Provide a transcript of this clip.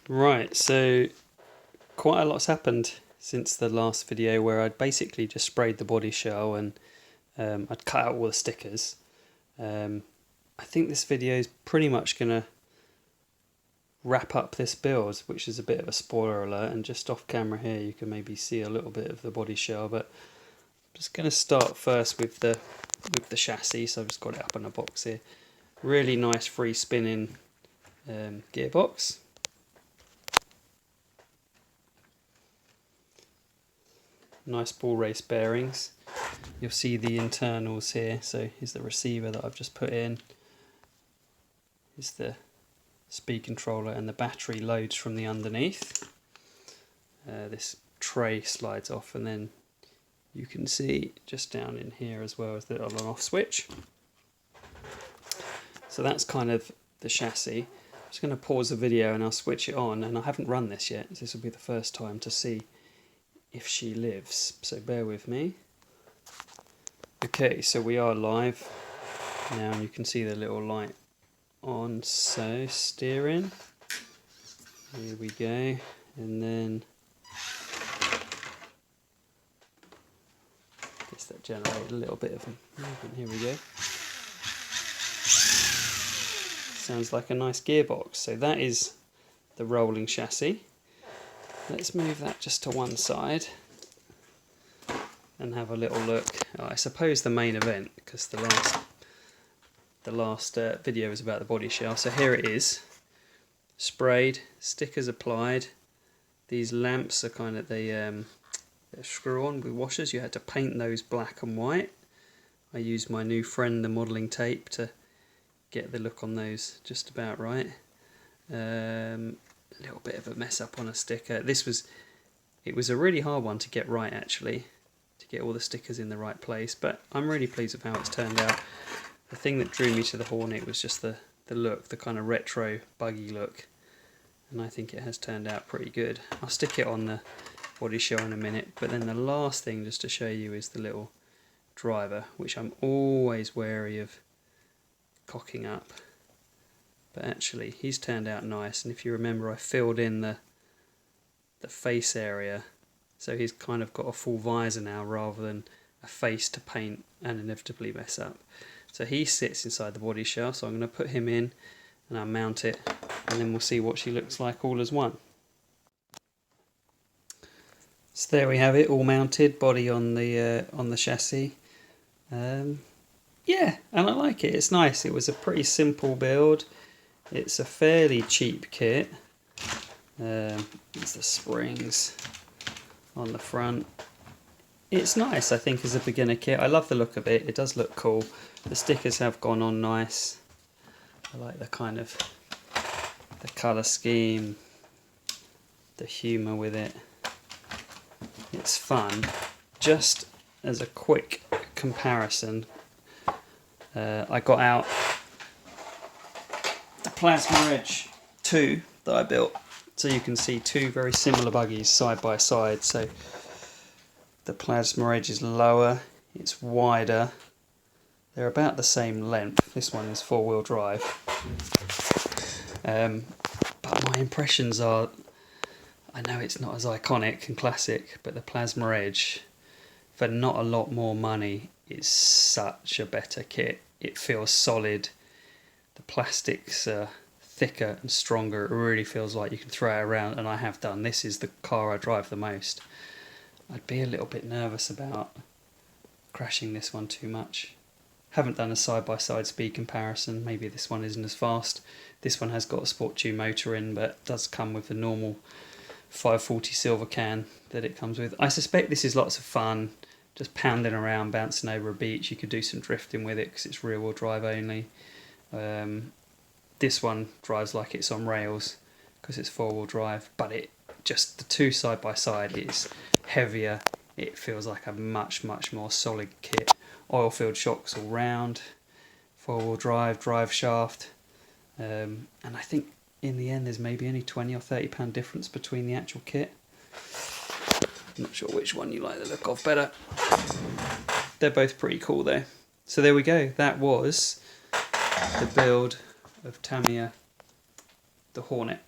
Right, so quite a lot's happened since the last video where I'd basically just sprayed the body shell and I'd cut out all the stickers. I think this video is pretty much going to wrap up this build, which is a bit of a spoiler alert, and just off camera here you can maybe see a little bit of the body shell, but I'm just going to start first with the chassis. So I've just got it up in a box here. Really nice free spinning gearbox. Nice ball race bearings. You'll see the internals here. So here's the receiver that I've just put in. Here's the speed controller, and the battery loads from the underneath. This tray slides off, and then you can see just down in here as well as the on and off switch. So that's kind of the chassis. I'm just going to pause the video and I'll switch it on, and I haven't run this yet. This will be the first time to see if she lives, so bear with me. Okay, so we are live now, and you can see the little light on. So steering, here we go, and then I guess that generated a little bit of movement. Here we go. Sounds like a nice gearbox. So that is the rolling chassis. Let's move that just to one side and have a little look. I suppose the main event, because the last video was about the body shell. So here it is, sprayed, stickers applied. These lamps are kind of they're screw-on with washers. You had to paint those black and white. I used my new friend, the modelling tape, to get the look on those just about right. A little bit of a mess up on a sticker. It was a really hard one to get right, actually, to get all the stickers in the right place, but I'm really pleased with how it's turned out. The thing that drew me to the Hornet was just the look, the kind of retro buggy look, and I think it has turned out pretty good. I'll stick it on the body shell in a minute, but then the last thing just to show you is the little driver, which I'm always wary of cocking up. But actually, he's turned out nice, and if you remember, I filled in the face area, so he's kind of got a full visor now rather than a face to paint and inevitably mess up. So he sits inside the body shell, so I'm going to put him in and I'll mount it, and then we'll see what she looks like all as one. So there we have it, all mounted, body on the chassis. Yeah, and I like it. It's nice. It was a pretty simple build. It's a fairly cheap kit. It's the springs on the front. It's nice, I think, as a beginner kit. I love the look of it. It does look cool. The stickers have gone on nice. I like the kind of the colour scheme, the humour with it. It's fun. Just as a quick comparison, I got out the Plasma Edge 2 that I built, so you can see two very similar buggies side by side. So the Plasma Edge is lower, it's wider, they're about the same length. This one is 4-wheel drive, but my impressions are, I know it's not as iconic and classic, but the Plasma Edge, for not a lot more money, is such a better kit. It feels solid. The plastics are thicker and stronger. It really feels like you can throw it around, and I have done. This is the car I drive the most. I'd be a little bit nervous about crashing this one too much. Haven't done a side-by-side speed comparison. Maybe this one isn't as fast. This one has got a Sport 2 motor in, but does come with the normal 540 silver can that it comes with. I suspect this is lots of fun, just pounding around, bouncing over a beach. You could do some drifting with it because it's rear-wheel drive only. This one drives like it's on rails because it's 4-wheel drive, but it just the two side by side is heavier. It feels like a much more solid kit. Oil-filled shocks all round, 4-wheel drive shaft, and I think in the end there's maybe only £20 or £30 difference between the actual kit. I'm not sure which one you like the look of better. They're both pretty cool though. So there we go, that was the build of Tamiya, the Hornet.